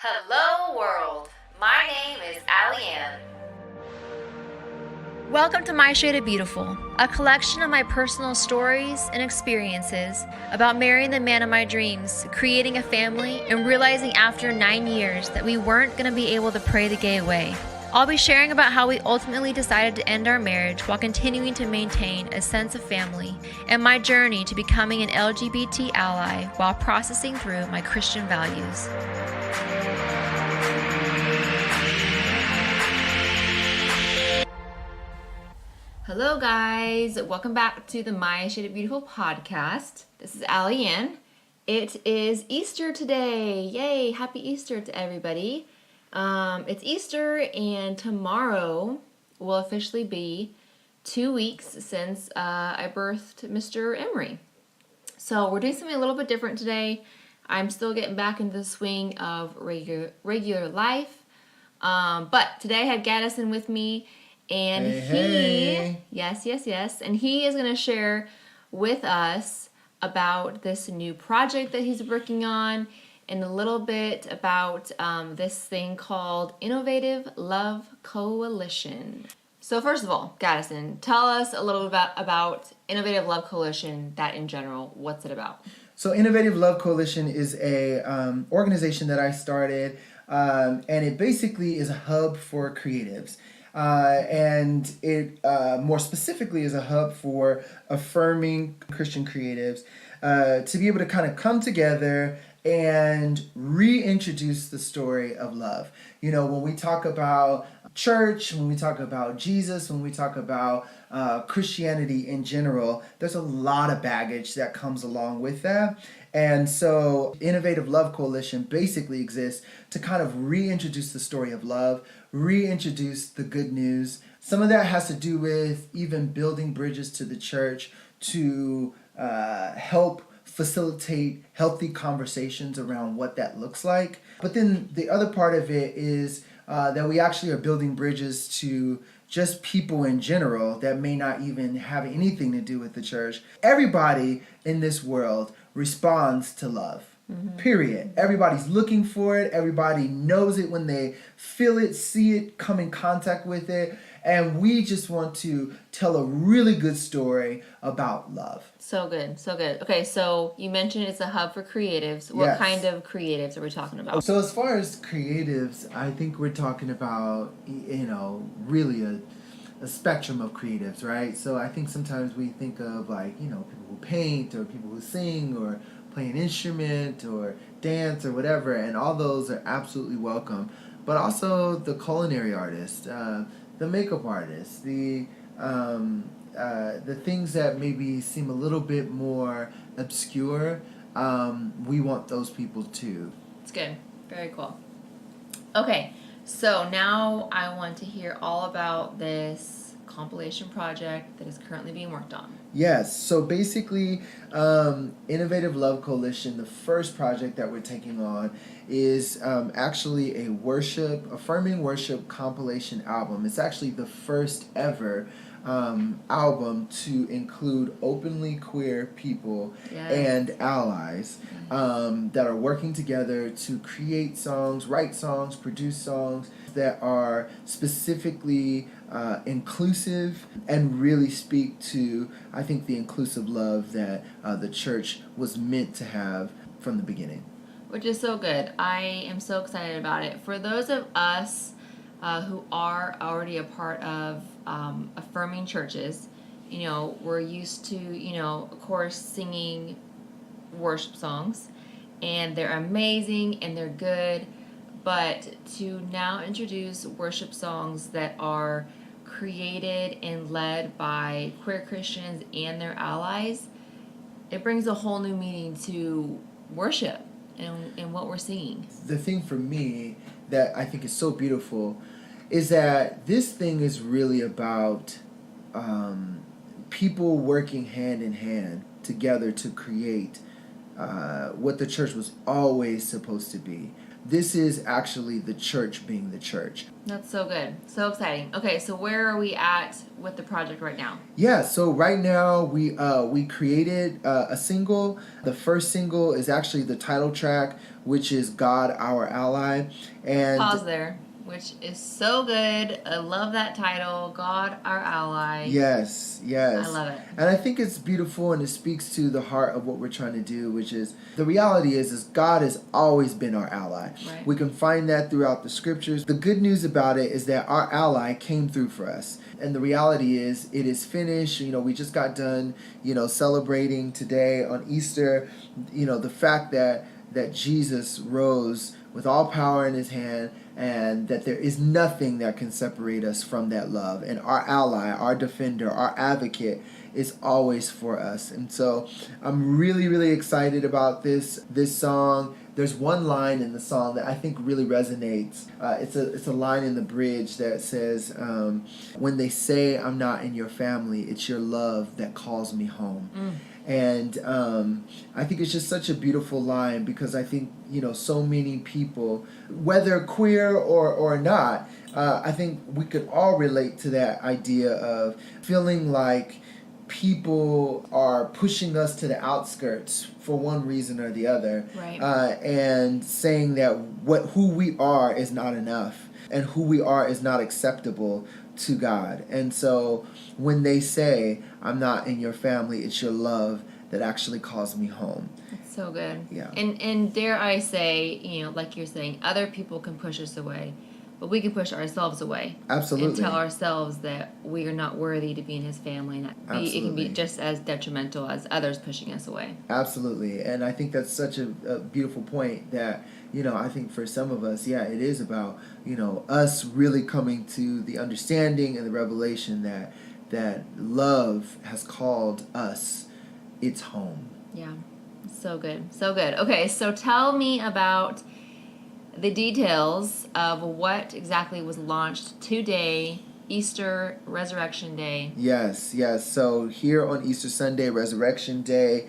Hello world, my name is Allie-Ann. Welcome to My Shade of Beautiful, a collection of my personal stories and experiences about marrying the man of my dreams, creating a family, and realizing after 9 years that we weren't going to be able to pray the gay away. I'll be sharing about how we ultimately decided to end our marriage while continuing to maintain a sense of family, and my journey to becoming an LGBT ally while processing through my Christian values. Hello guys, welcome back to the My Shade of Beautiful podcast. This is Allie-Ann. It is Easter today. Yay, happy Easter to everybody. It's Easter and tomorrow will officially be 2 weeks since I birthed Mr. Emery. So we're doing something a little bit different today. I'm still getting back into the swing of regular life. But today I have Gaddison with me. And Hey. Yes. And he is going to share with us about this new project that he's working on and a little bit about this thing called Innovative Love Coalition. So first of all, Gaddison, tell us a little bit about Innovative Love Coalition, that in general, what's it about? So Innovative Love Coalition is a organization that I started, and it basically is a hub for creatives. And it more specifically is a hub for affirming Christian creatives to be able to kind of come together and reintroduce the story of love. You know, when we talk about church, when we talk about Jesus, when we talk about Christianity in general, there's a lot of baggage that comes along with that. And so Innovative Love Coalition basically exists to kind of reintroduce the story of love, reintroduce the good news. Some of that has to do with even building bridges to the church to help facilitate healthy conversations around what that looks like. But then the other part of it is that we actually are building bridges to just people in general that may not even have anything to do with the church. Everybody in this world responds to love. Mm-hmm. Period. Everybody's looking for it. Everybody knows it when they feel it, see it, come in contact with it. And we just want to tell a really good story about love. So good. Okay, so you mentioned it's a hub for creatives. What kind of creatives are we talking about? So as far as creatives, I think we're talking about, really a spectrum of creatives, right? So I think sometimes we think of people who paint or people who sing or play an instrument or dance or whatever, and all those are absolutely welcome. But also the culinary artist, the makeup artist, the things that maybe seem a little bit more obscure, we want those people too. It's good. Very cool. Okay, so now I want to hear all about this compilation project that is currently being worked on. Yes, so basically, Innovative Love Coalition, the first project that we're taking on is actually a affirming worship compilation album. It's actually the first ever album to include openly queer people and allies that are working together to create songs, write songs, produce songs that are specifically inclusive and really speak to, I think, the inclusive love that the church was meant to have from the beginning. Which is so good. I am so excited about it. For those of us who are already a part of affirming churches, we're used to, of course, singing worship songs, and they're amazing and they're good, but to now introduce worship songs that are created and led by queer Christians and their allies, it brings a whole new meaning to worship and what we're singing. The thing for me that I think is so beautiful is that this thing is really about people working hand in hand together to create what the church was always supposed to be. this is actually the church being the church. That's so good. So exciting. Okay, so where are we at with the project right now? Yeah, so right now we created a single. The first single is actually the title track, which is God Our Ally. And Pause there, which is so good. I love that title, God Our Ally. Yes. I love it. And I think it's beautiful, and it speaks to the heart of what we're trying to do, which is the reality is God has always been our ally. Right. We can find that throughout the scriptures. The good news about it is that our ally came through for us. And the reality is it is finished. We just got done, celebrating today on Easter, the fact that Jesus rose with all power in his hand, and that there is nothing that can separate us from that love. And our ally, our defender, our advocate is always for us. And so I'm really, really excited about this song. There's one line in the song that I think really resonates. It's a line in the bridge that says, when they say I'm not in your family, it's your love that calls me home. And I think it's just such a beautiful line, because I think, so many people, whether queer or not, I think we could all relate to that idea of feeling like people are pushing us to the outskirts for one reason or the other. Right. And saying that who we are is not enough, and who we are is not acceptable to God. And so when they say, I'm not in your family, it's your love that actually calls me home. That's so good. Yeah. And dare I say, like you're saying, other people can push us away, but we can push ourselves away. Absolutely. And tell ourselves that we are not worthy to be in his family. And it can be just as detrimental as others pushing us away. Absolutely. And I think that's such a beautiful point that, I think for some of us, it is about, us really coming to the understanding and the revelation that love has called us its home. Yeah. So good. So good. Okay, so tell me about the details of what exactly was launched today, Easter Resurrection Day. Yes. So here on Easter Sunday, Resurrection Day,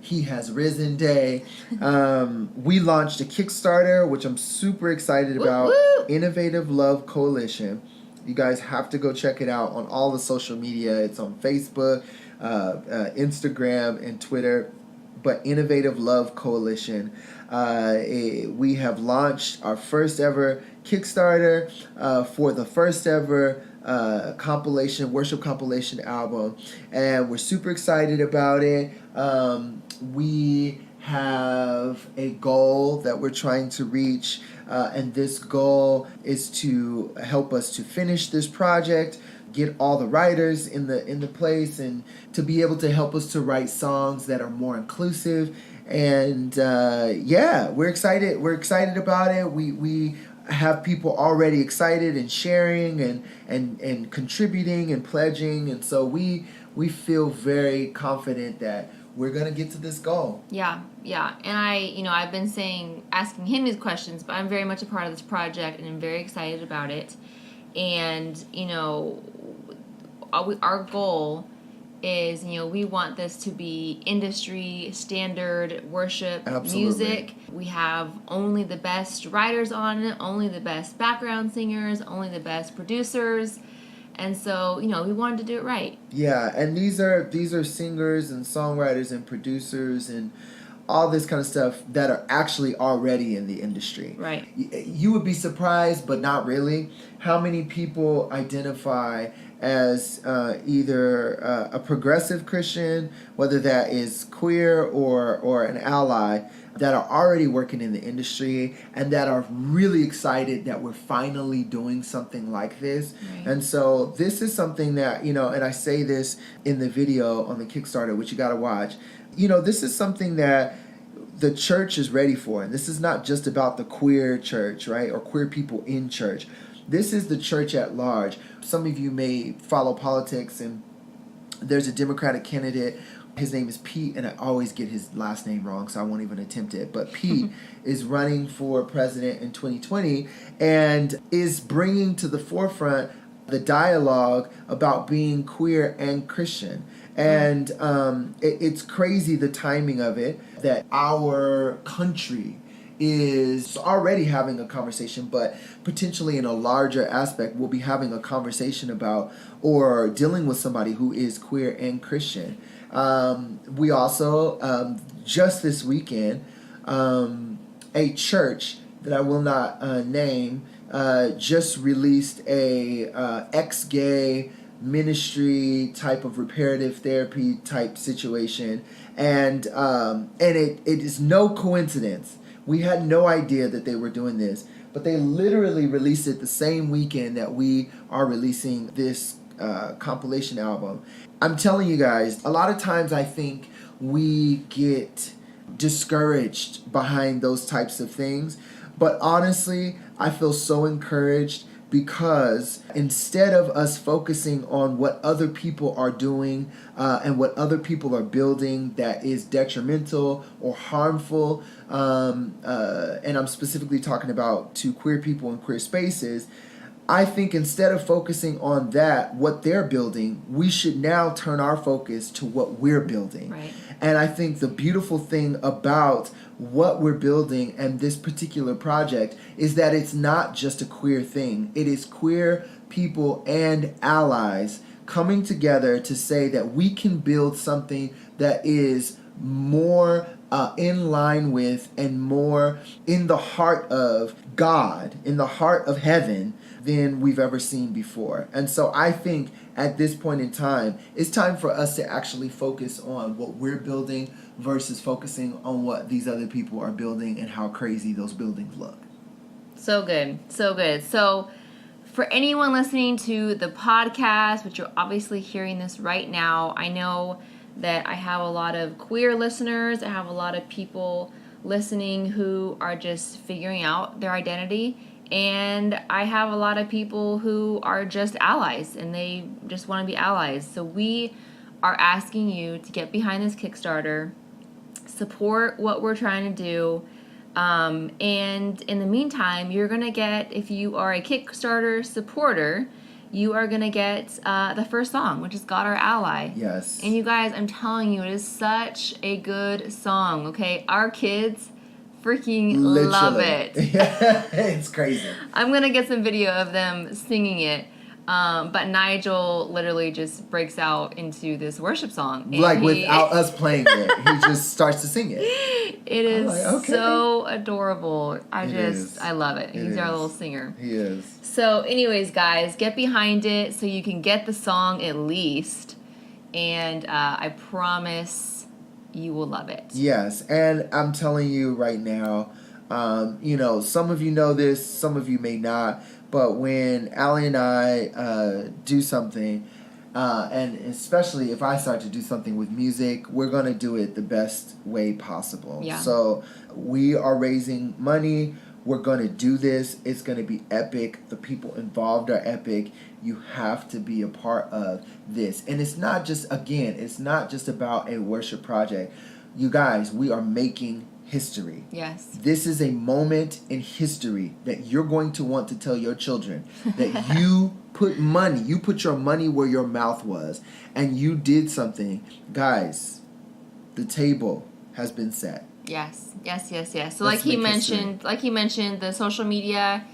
He Has Risen Day, we launched a Kickstarter, which I'm super excited about. Woo! Innovative Love Coalition. You guys have to go check it out on all the social media. It's on Facebook, Instagram, and Twitter. But Innovative Love Coalition. We have launched our first ever Kickstarter for the first ever worship compilation album, and we're super excited about it. We have a goal that we're trying to reach, and this goal is to help us to finish this project, get all the writers in the place, and to be able to help us to write songs that are more inclusive. And we're excited. We're excited about it. We have people already excited and sharing and contributing and pledging, and so we feel very confident that we're gonna get to this goal. Yeah. And I've been asking him these questions, but I'm very much a part of this project, and I'm very excited about it. And our goal is, we want this to be industry standard worship Absolutely. Music. We have only the best writers on it, only the best background singers, only the best producers. And so, we wanted to do it right. Yeah, and these are singers and songwriters and producers and all this kind of stuff that are actually already in the industry. Right. You would be surprised, but not really, how many people identify as either a progressive Christian, whether that is queer or an ally, that are already working in the industry and that are really excited that we're finally doing something like this. Right. And so this is something that, and I say this in the video on the Kickstarter, which you got to watch. This is something that the church is ready for. And this is not just about the queer church, right? Or queer people in church. This is the church at large. Some of you may follow politics, and there's a Democratic candidate. His name is Pete, and I always get his last name wrong, so I won't even attempt it. But Pete is running for president in 2020 and is bringing to the forefront the dialogue about being queer and Christian. And it's crazy, the timing of it, that our country is already having a conversation, but potentially in a larger aspect, we'll be having a conversation about or dealing with somebody who is queer and Christian. We also, just this weekend, a church that I will not name just released a ex-gay ministry type of reparative therapy type situation, and it is no coincidence. We had no idea that they were doing this, but they literally released it the same weekend that we are releasing this compilation album. I'm telling you guys, a lot of times I think we get discouraged behind those types of things, but honestly, I feel so encouraged because instead of us focusing on what other people are doing and what other people are building that is detrimental or harmful, and I'm specifically talking about to queer people in queer spaces, I think instead of focusing on that, what they're building, we should now turn our focus to what we're building. Right. And I think the beautiful thing about what we're building and this particular project is that it's not just a queer thing. It is queer people and allies coming together to say that we can build something that is more in line with and more in the heart of God, in the heart of heaven, than we've ever seen before. And so I think at this point in time, it's time for us to actually focus on what we're building versus focusing on what these other people are building and how crazy those buildings look. So good. So good. So for anyone listening to the podcast, which you're obviously hearing this right now, I know that I have a lot of queer listeners. I have a lot of people listening who are just figuring out their identity. And I have a lot of people who are just allies and they just want to be allies. So we are asking you to get behind this Kickstarter, support what we're trying to do. And in the meantime, you're going to get, if you are a Kickstarter supporter, you are going to get the first song, which is God Our Ally. Yes. And you guys, I'm telling you, it is such a good song, okay? Our kids freaking love it. It's crazy. I'm going to get some video of them singing it. But Nigel literally just breaks out into this worship song. Like without us playing it. He just starts to sing it. It is like, okay. so adorable. I love it. He's our is. little singer. He is. So anyways, guys, get behind it so you can get the song at least. And I promise you will love it. Yes, and I'm telling you right now, some of you know this, some of you may not, but when Allie and I do something, and especially if I start to do something with music, we're going to do it the best way possible. Yeah. So we are raising money. We're going to do this. It's going to be epic. The people involved are epic. You have to be a part of this. And it's not just about a worship project. You guys, we are making history. Yes. This is a moment in history that you're going to want to tell your children that you put your money where your mouth was, and you did something. Guys, the table has been set. Yes. So Let's like he mentioned, the social media,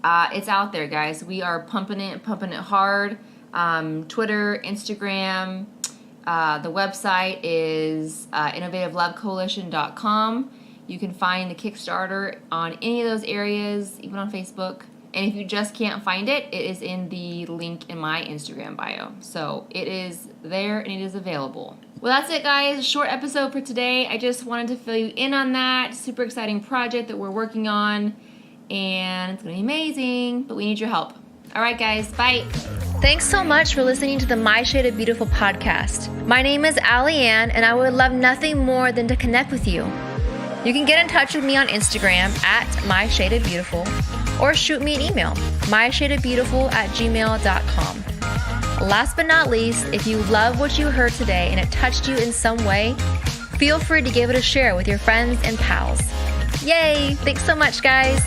it's out there, guys. We are pumping it hard. Twitter, Instagram, the website is innovativlovecoalition.com. You can find the Kickstarter on any of those areas, even on Facebook. And if you just can't find it, it is in the link in my Instagram bio. So it is there and it is available. Well, that's it, guys. Short episode for today. I just wanted to fill you in on that super exciting project that we're working on. And it's going to be amazing, but we need your help. All right, guys. Bye. Thanks so much for listening to the My Shade of Beautiful podcast. My name is Allie Ann, and I would love nothing more than to connect with you. You can get in touch with me on Instagram at MyShadeOfBeautiful or shoot me an email, myshadeofbeautiful@gmail.com. Last but not least, if you love what you heard today and it touched you in some way, feel free to give it a share with your friends and pals. Yay! Thanks so much, guys.